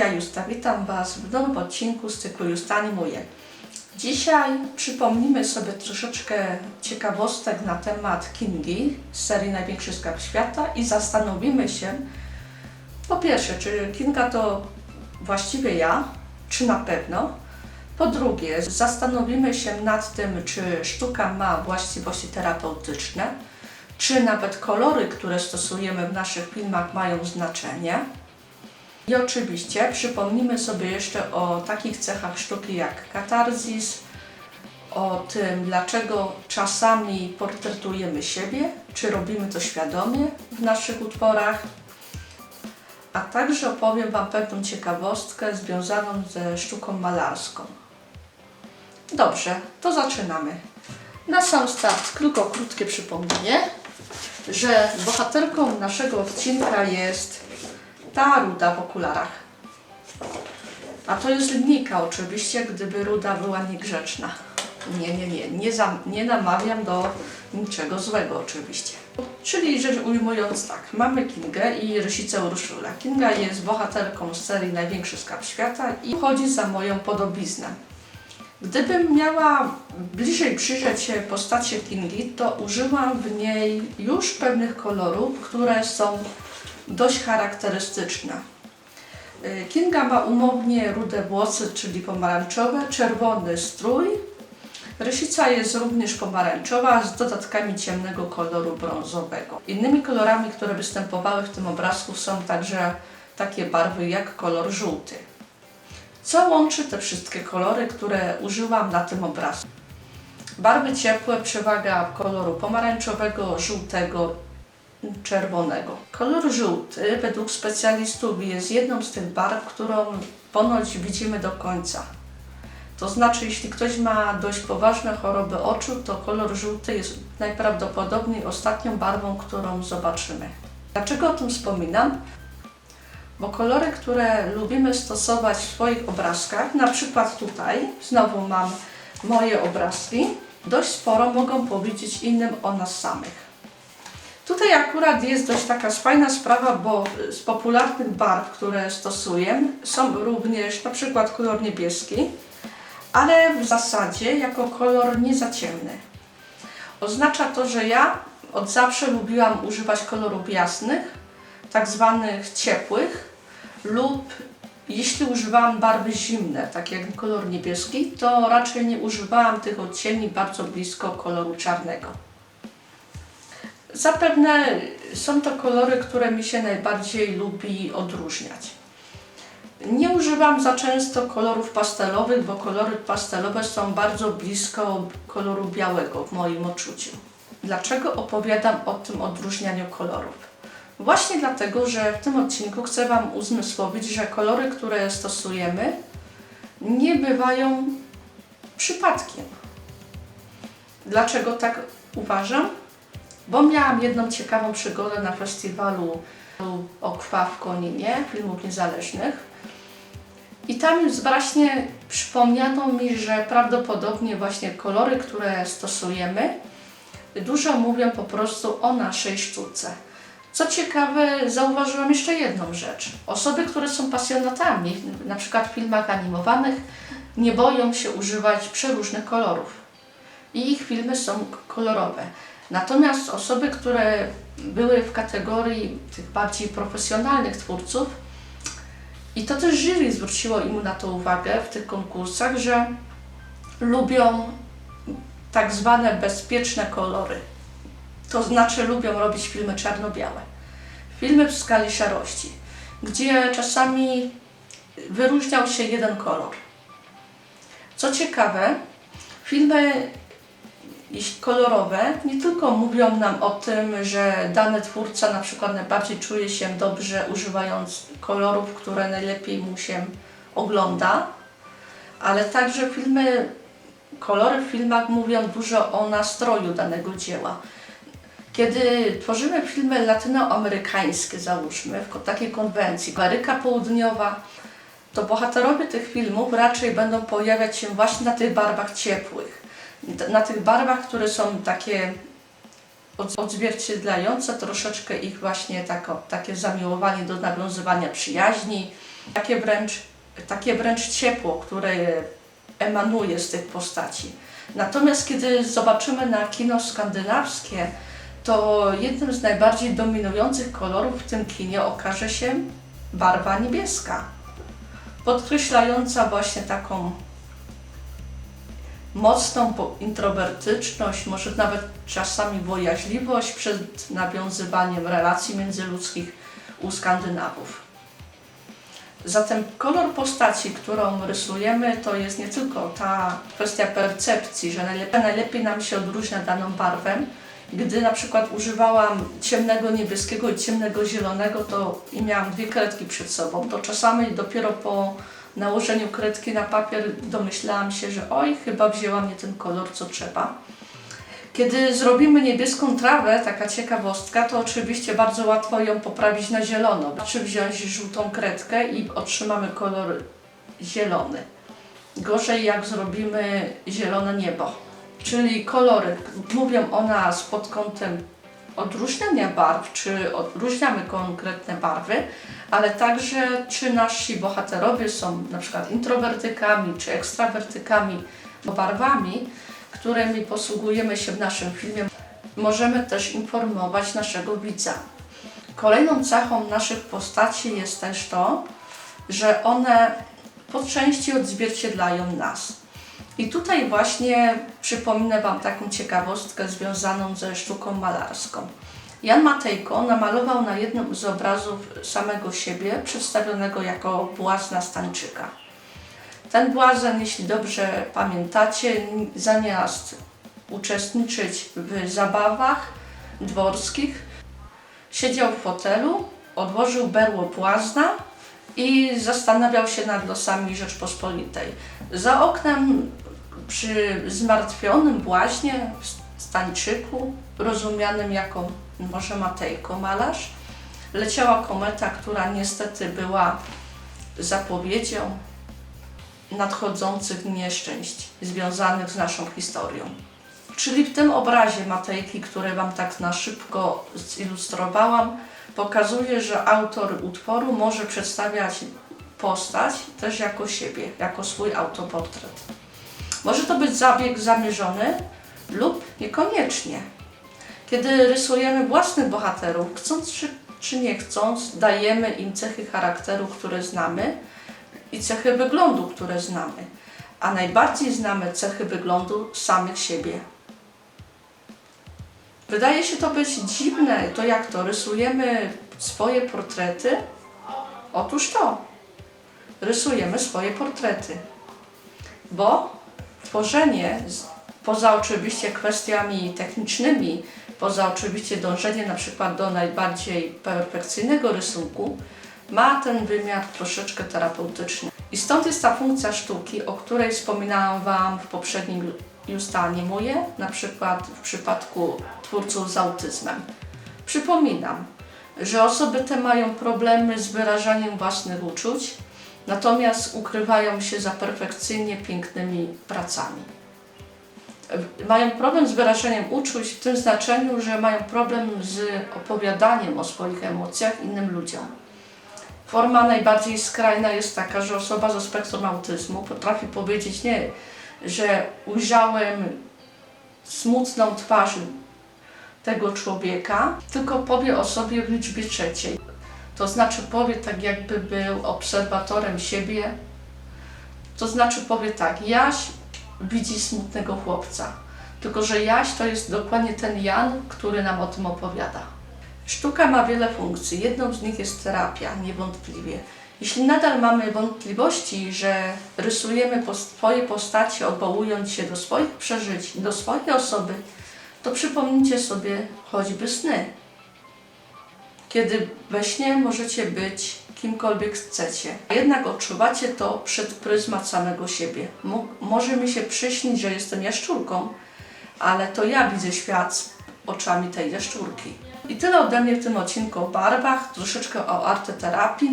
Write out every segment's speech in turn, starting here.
ja Justa, witam Was w nowym odcinku z cyklu Justa animuje. Dzisiaj przypomnimy sobie troszeczkę ciekawostek na temat Kingi z serii Największy Skarb Świata i zastanowimy się, po pierwsze, czy Kinga to właściwie ja, czy na pewno. Po drugie, zastanowimy się nad tym, czy sztuka ma właściwości terapeutyczne, czy nawet kolory, które stosujemy w naszych filmach, mają znaczenie. I oczywiście przypomnimy sobie jeszcze o takich cechach sztuki jak katarzis, o tym, dlaczego czasami portretujemy siebie, czy robimy to świadomie w naszych utworach, a także opowiem Wam pewną ciekawostkę związaną ze sztuką malarską. Dobrze, to zaczynamy. Na sam start tylko krótkie przypomnienie, że bohaterką naszego odcinka jest ta Ruda w okularach. A to jest linijka oczywiście, gdyby Ruda była niegrzeczna. Nie namawiam do niczego złego oczywiście. Czyli rzecz ujmując tak, mamy Kingę i Rysicę Urszulę. Kinga jest bohaterką z serii Największy Skarb Świata i chodzi za moją podobiznę. Gdybym miała bliżej przyjrzeć się postaci Kingi, to użyłam w niej już pewnych kolorów, które są dość charakterystyczne. Kinga ma umownie rude włosy, czyli pomarańczowe, czerwony strój. Rysica jest również pomarańczowa z dodatkami ciemnego koloru brązowego. Innymi kolorami, które występowały w tym obrazku, są także takie barwy jak kolor żółty. Co łączy te wszystkie kolory, które użyłam na tym obrazku? Barwy ciepłe, przewaga koloru pomarańczowego, żółtego, czerwonego. Kolor żółty według specjalistów jest jedną z tych barw, którą ponoć widzimy do końca. To znaczy, jeśli ktoś ma dość poważne choroby oczu, to kolor żółty jest najprawdopodobniej ostatnią barwą, którą zobaczymy. Dlaczego o tym wspominam? Bo kolory, które lubimy stosować w swoich obrazkach, na przykład tutaj, znowu mam moje obrazki, dość sporo mogą powiedzieć innym o nas samych. Tutaj akurat jest dość taka fajna sprawa, bo z popularnych barw, które stosuję, są również na przykład kolor niebieski, ale w zasadzie jako kolor nie za ciemny. Oznacza to, że ja od zawsze lubiłam używać kolorów jasnych, tak zwanych ciepłych, lub jeśli używałam barwy zimne, tak jak kolor niebieski, to raczej nie używałam tych odcieni bardzo blisko koloru czarnego. Zapewne są to kolory, które mi się najbardziej lubi odróżniać. Nie używam za często kolorów pastelowych, bo kolory pastelowe są bardzo blisko koloru białego w moim odczuciu. Dlaczego opowiadam o tym odróżnianiu kolorów? Właśnie dlatego, że w tym odcinku chcę Wam uzmysłowić, że kolory, które stosujemy, nie bywają przypadkiem. Dlaczego tak uważam? Bo miałam jedną ciekawą przygodę na festiwalu Okwa w Koninie, filmów niezależnych. I tam już właśnie przypomniano mi, że prawdopodobnie właśnie kolory, które stosujemy, dużo mówią po prostu o naszej sztuce. Co ciekawe, zauważyłam jeszcze jedną rzecz. Osoby, które są pasjonatami, na przykład w filmach animowanych, nie boją się używać przeróżnych kolorów. I ich filmy są kolorowe. Natomiast osoby, które były w kategorii tych bardziej profesjonalnych twórców, i to też jury zwróciło im na to uwagę w tych konkursach, że lubią tak zwane bezpieczne kolory. To znaczy lubią robić filmy czarno-białe. Filmy w skali szarości, gdzie czasami wyróżniał się jeden kolor. Co ciekawe, filmy kolorowe nie tylko mówią nam o tym, że dany twórca na przykład najbardziej czuje się dobrze używając kolorów, które najlepiej mu się ogląda, ale także kolory w filmach mówią dużo o nastroju danego dzieła. Kiedy tworzymy filmy latynoamerykańskie, załóżmy, w takiej konwencji, Ameryka Południowa, to bohaterowie tych filmów raczej będą pojawiać się właśnie na tych barwach ciepłych. Na tych barwach, które są takie odzwierciedlające troszeczkę ich właśnie takie zamiłowanie do nawiązywania przyjaźni, takie wręcz ciepło, które emanuje z tych postaci. Natomiast kiedy zobaczymy na kino skandynawskie, to jednym z najbardziej dominujących kolorów w tym kinie okaże się barwa niebieska, podkreślająca właśnie taką mocną introwertyczność, może nawet czasami bojaźliwość przed nawiązywaniem relacji międzyludzkich u Skandynawów. Zatem kolor postaci, którą rysujemy, to jest nie tylko ta kwestia percepcji, że najlepiej nam się odróżnia daną barwę. Gdy na przykład używałam ciemnego niebieskiego i ciemnego zielonego i miałam dwie kredki przed sobą, to czasami dopiero po nałożeniu kredki na papier domyślałam się, że oj, chyba wzięłam nie ten kolor, co trzeba. Kiedy zrobimy niebieską trawę, taka ciekawostka, to oczywiście bardzo łatwo ją poprawić na zielono. Czy wziąć żółtą kredkę i otrzymamy kolor zielony. Gorzej jak zrobimy zielone niebo. Czyli kolory mówią o nas pod kątem odróżniania barw, czy odróżniamy konkretne barwy, ale także czy nasi bohaterowie są na przykład introwertykami, czy ekstrawertykami, barwami, którymi posługujemy się w naszym filmie, możemy też informować naszego widza. Kolejną cechą naszych postaci jest też to, że one po części odzwierciedlają nas. I tutaj właśnie przypominę Wam taką ciekawostkę związaną ze sztuką malarską. Jan Matejko namalował na jednym z obrazów samego siebie, przedstawionego jako błazna Stańczyka. Ten błazen, jeśli dobrze pamiętacie, zamiast uczestniczyć w zabawach dworskich, siedział w fotelu, odłożył berło błazna i zastanawiał się nad losami Rzeczpospolitej. Za oknem przy zmartwionym błaźnie, Stańczyku, rozumianym jako może Matejko malarz, leciała kometa, która niestety była zapowiedzią nadchodzących nieszczęść związanych z naszą historią. Czyli w tym obrazie Matejki, który Wam tak na szybko zilustrowałam, pokazuje, że autor utworu może przedstawiać postać też jako siebie, jako swój autoportret. Może to być zabieg zamierzony lub niekoniecznie. Kiedy rysujemy własnych bohaterów, chcąc czy nie chcąc, dajemy im cechy charakteru, które znamy i cechy wyglądu, które znamy. A najbardziej znamy cechy wyglądu samych siebie. Wydaje się to być dziwne, to jak to, rysujemy swoje portrety? Otóż to, rysujemy swoje portrety, bo tworzenie, poza oczywiście kwestiami technicznymi, poza oczywiście dążenie na przykład do najbardziej perfekcyjnego rysunku, ma ten wymiar troszeczkę terapeutyczny. I stąd jest ta funkcja sztuki, o której wspominałam Wam w poprzednim Justa animuje, na przykład w przypadku twórców z autyzmem. Przypominam, że osoby te mają problemy z wyrażaniem własnych uczuć, natomiast ukrywają się za perfekcyjnie pięknymi pracami. Mają problem z wyrażaniem uczuć w tym znaczeniu, że mają problem z opowiadaniem o swoich emocjach innym ludziom. Forma najbardziej skrajna jest taka, że osoba ze spektrum autyzmu potrafi powiedzieć nie, że ujrzałem smutną twarz tego człowieka, tylko powie o sobie w liczbie trzeciej. To znaczy powie tak, jakby był obserwatorem siebie. To znaczy powie tak, Jaś widzi smutnego chłopca. Tylko że Jaś to jest dokładnie ten Jan, który nam o tym opowiada. Sztuka ma wiele funkcji. Jedną z nich jest terapia, niewątpliwie. Jeśli nadal mamy wątpliwości, że rysujemy swoje postaci odwołując się do swoich przeżyć, do swojej osoby, to przypomnijcie sobie choćby sny. Kiedy we śnie możecie być kimkolwiek chcecie, a jednak odczuwacie to przez pryzmat samego siebie. Może mi się przyśnić, że jestem jaszczurką, ale to ja widzę świat oczami tej jaszczurki. I tyle ode mnie w tym odcinku o barwach, troszeczkę o arteterapii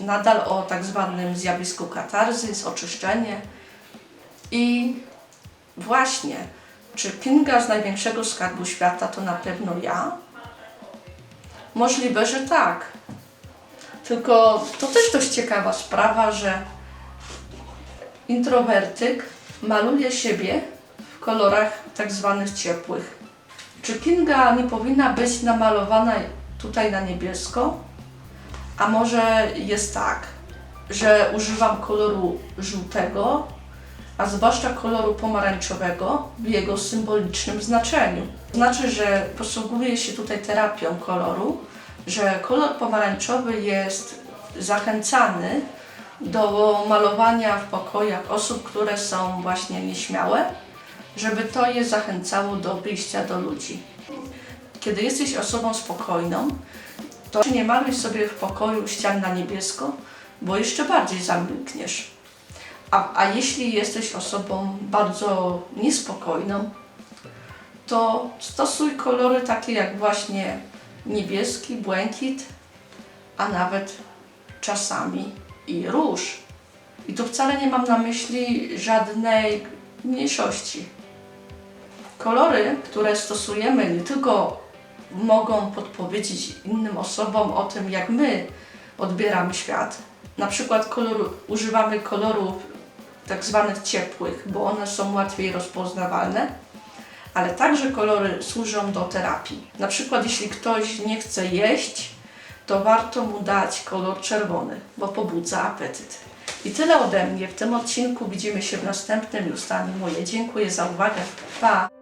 nadal o tak zwanym zjawisku katarzys, oczyszczenie. I właśnie, czy Kinga z największego skarbu świata to na pewno ja? Możliwe, że tak. Tylko to też dość ciekawa sprawa, że introwertyk maluje siebie w kolorach tak zwanych ciepłych. Czy Kinga nie powinna być namalowana tutaj na niebiesko? A może jest tak, że używam koloru żółtego, a zwłaszcza koloru pomarańczowego w jego symbolicznym znaczeniu. Znaczy, że posługuję się tutaj terapią koloru, że kolor pomarańczowy jest zachęcany do malowania w pokojach osób, które są właśnie nieśmiałe, żeby to je zachęcało do wyjścia do ludzi. Kiedy jesteś osobą spokojną, to nie maluj sobie w pokoju ścian na niebiesko, bo jeszcze bardziej zamilkniesz. A jeśli jesteś osobą bardzo niespokojną, to stosuj kolory takie jak właśnie niebieski, błękit, a nawet czasami i róż. I tu wcale nie mam na myśli żadnej mniejszości. Kolory, które stosujemy, nie tylko mogą podpowiedzieć innym osobom o tym, jak my odbieramy świat. Na przykład używamy kolorów tak zwanych ciepłych, bo one są łatwiej rozpoznawalne, ale także kolory służą do terapii. Na przykład jeśli ktoś nie chce jeść, to warto mu dać kolor czerwony, bo pobudza apetyt. I tyle ode mnie w tym odcinku. Widzimy się w następnym. Już moje. Dziękuję za uwagę. Pa!